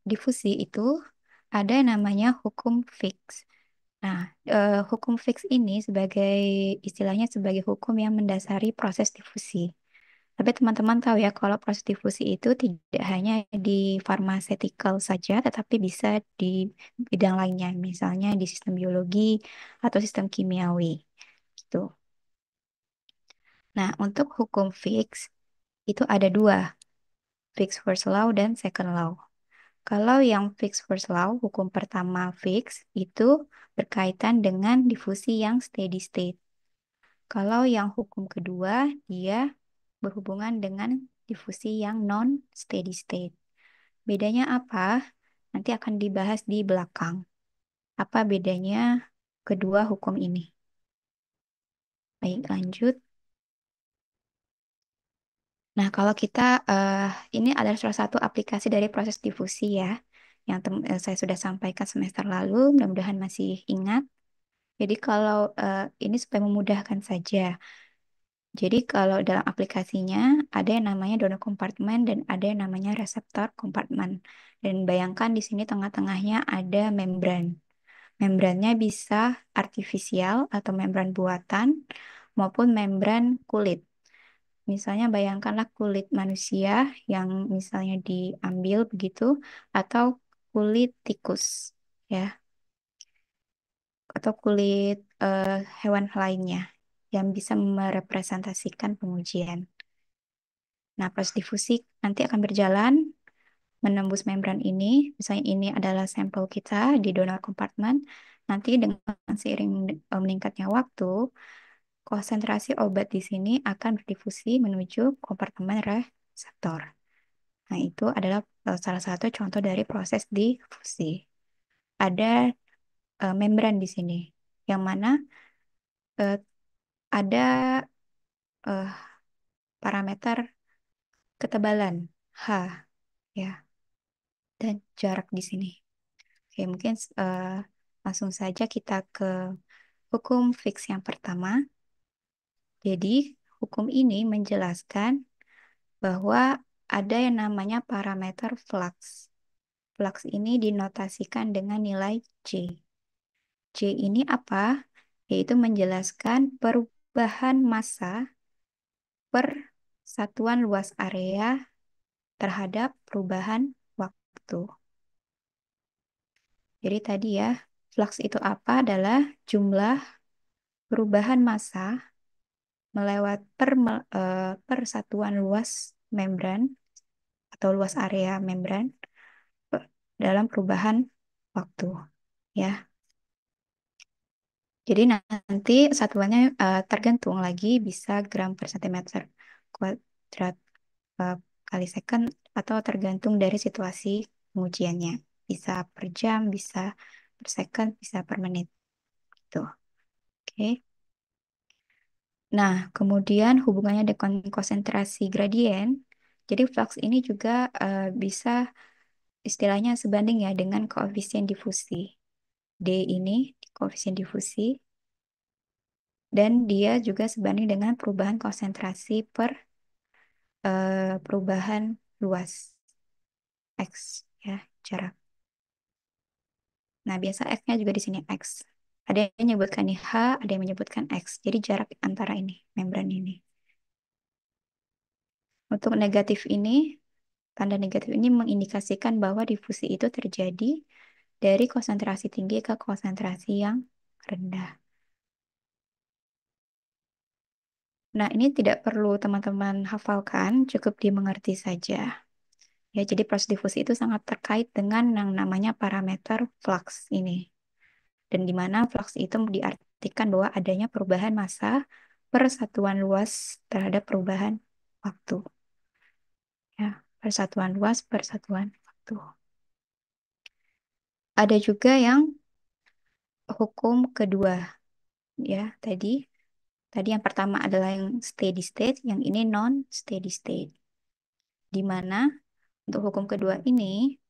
difusi itu ada yang namanya hukum fix. Nah, hukum fix ini sebagai istilahnya sebagai hukum yang mendasari proses difusi. Tapi teman-teman tahu ya kalau proses difusi itu tidak hanya di pharmaceutical saja, tetapi bisa di bidang lainnya, misalnya di sistem biologi atau sistem kimiawi. Gitu. Nah, untuk hukum fix itu ada dua, fix first law dan second law. Kalau yang fix first law, hukum pertama fix itu berkaitan dengan difusi yang steady state. Kalau yang hukum kedua, dia berhubungan dengan difusi yang non-steady state. Bedanya apa? Nanti akan dibahas di belakang. Apa bedanya kedua hukum ini? Baik, lanjut. Nah, kalau kita, eh, ini adalah salah satu aplikasi dari proses difusi ya, yang saya sudah sampaikan semester lalu, mudah-mudahan masih ingat. Jadi kalau ini supaya memudahkan saja. Jadi kalau dalam aplikasinya ada yang namanya donor kompartemen dan ada yang namanya reseptor kompartemen. Dan bayangkan di sini tengah-tengahnya ada membran. Membrannya bisa artifisial atau membran buatan maupun membran kulit. Misalnya bayangkanlah kulit manusia yang misalnya diambil begitu atau kulit tikus ya atau kulit hewan lainnya yang bisa merepresentasikan pengujian. Nah, proses difusi nanti akan berjalan menembus membran ini. Misalnya ini adalah sampel kita di donor kompartmen. Nanti dengan seiring meningkatnya waktu, konsentrasi obat di sini akan berdifusi menuju kompartemen reseptor. Nah, itu adalah salah satu contoh dari proses difusi. Ada membran di sini, yang mana eh, ada eh, parameter ketebalan H, ya, dan jarak di sini. Oke, mungkin langsung saja kita ke hukum fix yang pertama. Jadi, hukum ini menjelaskan bahwa ada yang namanya parameter flux. Flux ini dinotasikan dengan nilai J. J ini apa? Yaitu menjelaskan perubahan massa per satuan luas area terhadap perubahan waktu. Jadi tadi ya, flux itu apa? Adalah jumlah perubahan massa melewat per satuan luas membran atau luas area membran dalam perubahan waktu ya. Jadi nanti satuannya tergantung lagi bisa gram per sentimeter kuadrat eh, kali second atau tergantung dari situasi pengujiannya. Bisa per jam, bisa per second, bisa per menit. Gitu. Oke. Nah, kemudian hubungannya dengan konsentrasi gradien. Jadi flux ini juga bisa istilahnya sebanding ya dengan koefisien difusi. D ini koefisien difusi dan dia juga sebanding dengan perubahan konsentrasi per perubahan luas X ya, jarak. Nah, biasa X-nya juga di sini X. Ada yang menyebutkan ini H, ada yang menyebutkan X. Jadi jarak antara ini, membran ini. Untuk negatif ini, tanda negatif ini mengindikasikan bahwa difusi itu terjadi dari konsentrasi tinggi ke konsentrasi yang rendah. Nah, ini tidak perlu teman-teman hafalkan, cukup dimengerti saja. Ya, jadi proses difusi itu sangat terkait dengan yang namanya parameter flux ini. Dan di mana flux itu diartikan bahwa adanya perubahan massa per satuan luas terhadap perubahan waktu. Ya, persatuan luas per satuan waktu. Ada juga yang hukum kedua, ya, tadi. Tadi yang pertama adalah yang steady state, yang ini non steady state. Di mana untuk hukum kedua ini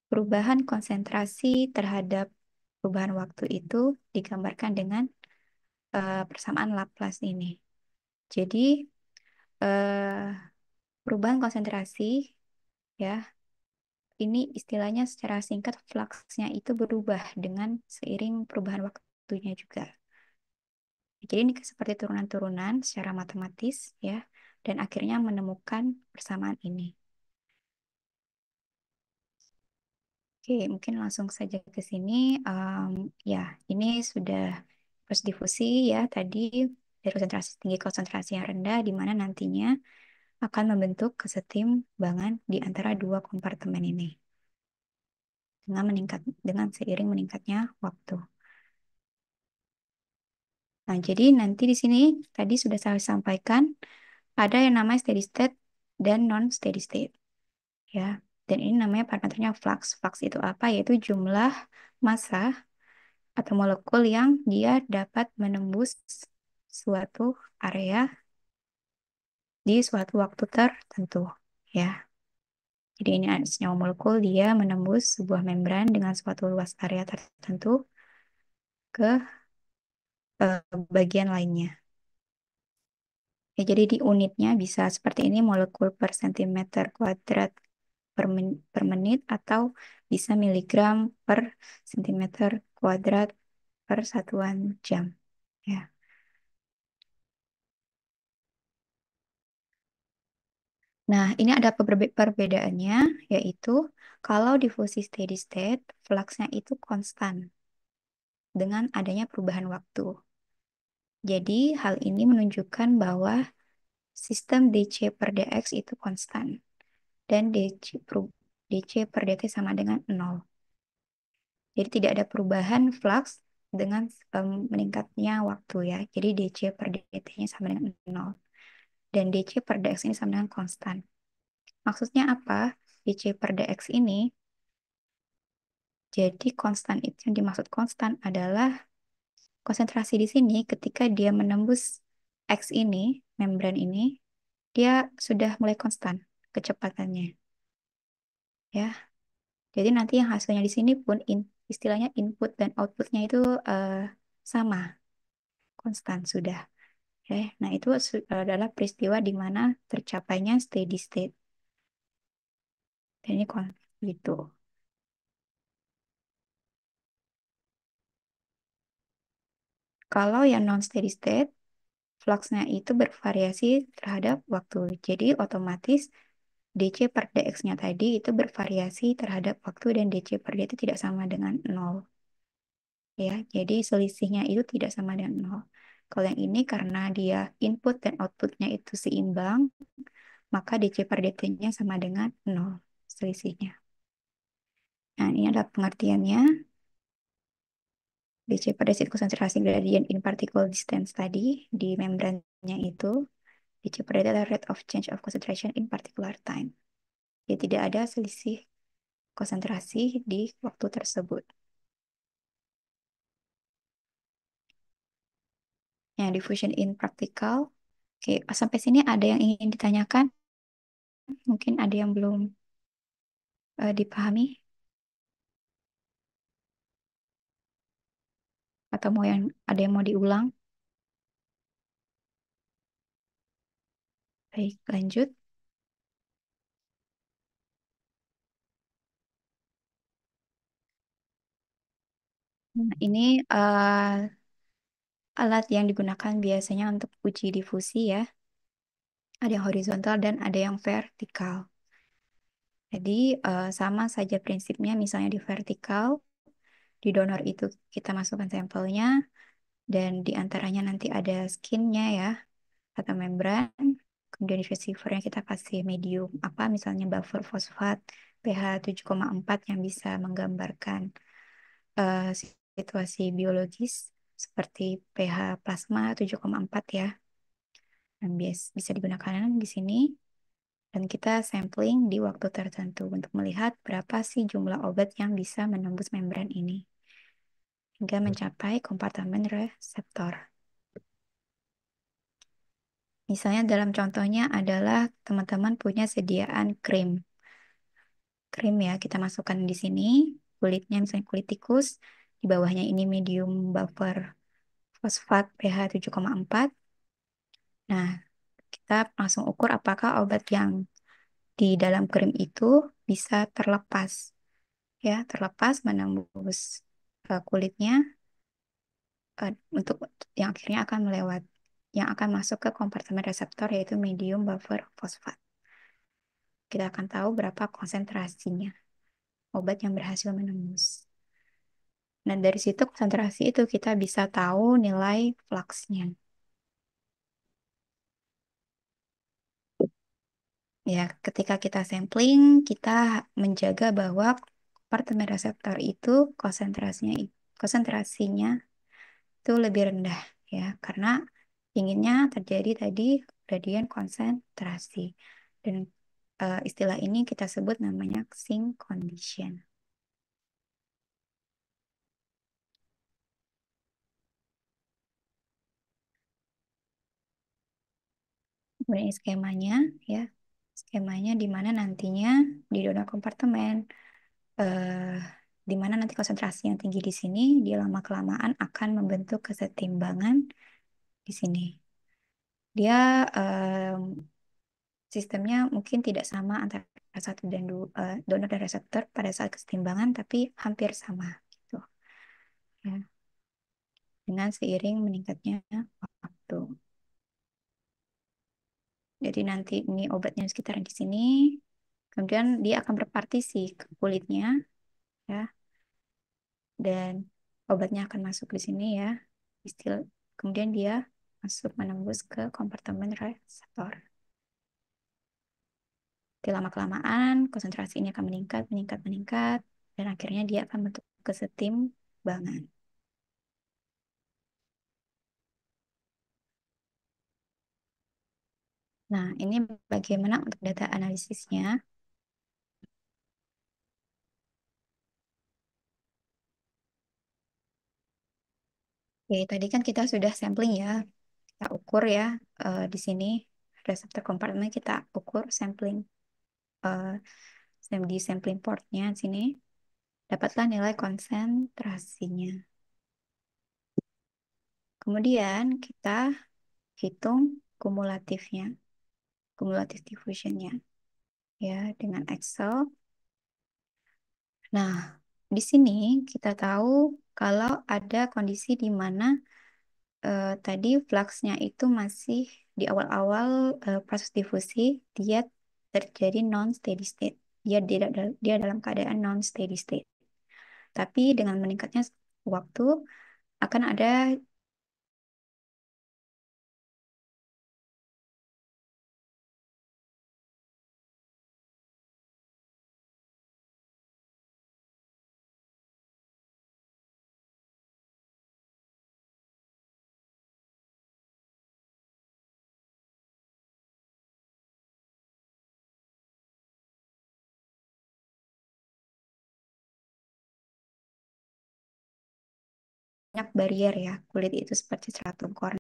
perubahan konsentrasi terhadap perubahan waktu itu digambarkan dengan persamaan Laplace ini. Jadi perubahan konsentrasi ya ini istilahnya secara singkat fluxnya itu berubah dengan seiring perubahan waktunya juga. Jadi ini seperti turunan-turunan secara matematis ya, dan akhirnya menemukan persamaan ini. Oke, mungkin langsung saja ke sini. Em, ya, ini sudah proses difusi ya tadi dari konsentrasi tinggi konsentrasi yang rendah di mana nantinya akan membentuk kesetimbangan di antara dua kompartemen ini dengan seiring meningkatnya waktu. Nah, jadi nanti di sini tadi sudah saya sampaikan ada yang namanya steady state dan non steady state ya. Dan ini namanya parameternya flux. Flux itu apa? Yaitu jumlah massa atau molekul yang dia dapat menembus suatu area di suatu waktu tertentu ya. Jadi ini ada senyawa molekul dia menembus sebuah membran dengan suatu luas area tertentu ke bagian lainnya. Ya, jadi di unitnya bisa seperti ini molekul per sentimeter kuadrat per menit atau bisa miligram per sentimeter kuadrat per satuan jam. Ya. Nah, ini ada perbedaannya, yaitu kalau difusi steady state, fluxnya itu konstan dengan adanya perubahan waktu. Jadi, hal ini menunjukkan bahwa sistem dC per dx itu konstan dan dC per dt sama dengan nol. Jadi tidak ada perubahan flux dengan meningkatnya waktu ya. Jadi dC per dt-nya sama dengan nol. Dan dC per dx ini sama dengan konstan. Maksudnya apa? dC per dx ini, jadi konstan itu yang dimaksud konstan adalah konsentrasi di sini ketika dia menembus X ini, membran ini, dia sudah mulai konstan kecepatannya. Ya, jadi nanti yang hasilnya di sini pun istilahnya input dan outputnya itu eh, sama, konstan sudah. Oke, nah itu adalah peristiwa di mana tercapainya steady state. Dan ini gitu. Kalau yang non steady state, fluxnya itu bervariasi terhadap waktu. Jadi otomatis dC per dx-nya tadi itu bervariasi terhadap waktu dan dC per dt tidak sama dengan nol. Ya, jadi selisihnya itu tidak sama dengan nol. Kalau yang ini karena dia input dan outputnya itu seimbang, maka dC per dt-nya sama dengan nol selisihnya. Nah, ini adalah pengertiannya. dC per dt konsentrasi gradient in particle distance tadi di membrannya itu. dC per dt adalah rate of change of concentration in particular time. Jadi tidak ada selisih konsentrasi di waktu tersebut. Ya, diffusion in practical. Oke, sampai sini ada yang ingin ditanyakan? Mungkin ada yang belum dipahami atau ada yang mau diulang? Baik, lanjut. Nah, ini alat yang digunakan biasanya untuk uji difusi ya. Ada yang horizontal dan ada yang vertikal. Jadi sama saja prinsipnya, misalnya di vertikal, di donor itu kita masukkan sampelnya dan di antaranya nanti ada skinnya ya atau membran. Kemudian di receivernya kita kasih medium apa misalnya buffer fosfat pH 7,4 yang bisa menggambarkan eh, situasi biologis seperti pH plasma 7,4 ya. Dan bisa digunakan di sini dan kita sampling di waktu tertentu untuk melihat berapa sih jumlah obat yang bisa menembus membran ini hingga mencapai kompartemen reseptor. Misalnya dalam contohnya adalah teman-teman punya sediaan krim. Krim ya, kita masukkan di sini kulitnya misalnya kulit tikus, di bawahnya ini medium buffer fosfat pH 7,4. Nah, kita langsung ukur apakah obat yang di dalam krim itu bisa terlepas, ya, terlepas menembus kulitnya, untuk yang akhirnya akan yang akan masuk ke kompartemen reseptor yaitu medium buffer fosfat. Kita akan tahu berapa konsentrasinya obat yang berhasil menembus. Nah, dari situ konsentrasi itu kita bisa tahu nilai fluxnya. Ya, ketika kita sampling, kita menjaga bahwa kompartemen reseptor itu konsentrasinya itu lebih rendah, ya, karena inginnya terjadi tadi gradient konsentrasi. Dan istilah ini kita sebut namanya sync condition. Kemudian ini skemanya, ya, skemanya di mana nantinya di donor kompartemen, eh, di mana nanti konsentrasi yang tinggi di sini, dia lama-kelamaan akan membentuk kesetimbangan di sini. Dia sistemnya mungkin tidak sama antara satu dan donor dan reseptor pada saat kesetimbangan, tapi hampir sama gitu. Ya, dengan seiring meningkatnya waktu. Jadi nanti ini obatnya sekitaran di sini, kemudian dia akan berpartisi ke kulitnya, ya, dan obatnya akan masuk di sini ya, kemudian dia masuk menembus ke kompartemen reseptor. Di lama-kelamaan, konsentrasi ini akan meningkat, meningkat, meningkat, dan akhirnya dia akan bentuk kesetimbangan. Nah, ini bagaimana untuk data analisisnya. Oke, tadi kan kita sudah sampling ya, kita ukur ya, di sini reseptor kompartemen kita ukur sampling, eh, di sampling portnya sini, dapatlah nilai konsentrasinya. Kemudian kita hitung kumulatifnya, kumulatif diffusionnya, ya, dengan Excel. Nah, di sini kita tahu kalau ada kondisi di mana tadi fluxnya itu masih di awal-awal proses difusi, dia terjadi non steady state. Dia dalam keadaan non steady state. Tapi dengan meningkatnya waktu akan ada banyak barrier ya kulit itu seperti stratum corneum.